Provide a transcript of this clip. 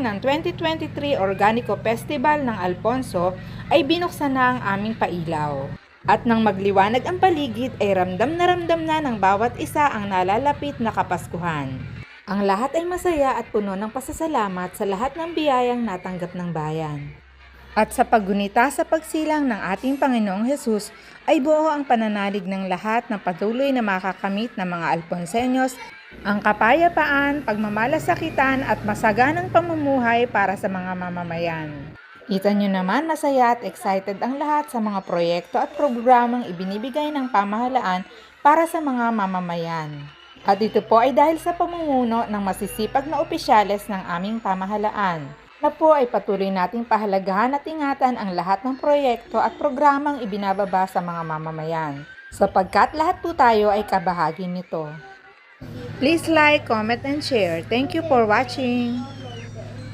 ng 2023 Organico Festival ng Alfonso ay binuksan na ang aming pailaw. At nang magliwanag ang paligid ay ramdam na ng bawat isa ang nalalapit na Kapaskuhan. Ang lahat ay masaya at puno ng pasasalamat sa lahat ng biyayang natanggap ng bayan. At sa paggunita sa pagsilang ng ating Panginoong Hesus ay buo ang pananalig ng lahat na patuloy na makakamit ng mga Alfonsenyos ang kapayapaan, pagmamalasakitan at masaganang pamumuhay para sa mga mamamayan. Kita nyo naman masaya at excited ang lahat sa mga proyekto at programang ibinibigay ng pamahalaan para sa mga mamamayan. At ito po ay dahil sa pamumuno ng masisipag na opisyales ng aming pamahalaan, na po ay patuloy nating pahalagahan at ingatan ang lahat ng proyekto at programang ibinababa sa mga mamamayan, sapagkat lahat po tayo ay kabahagi nito. Please like, comment, and share. Thank you for watching!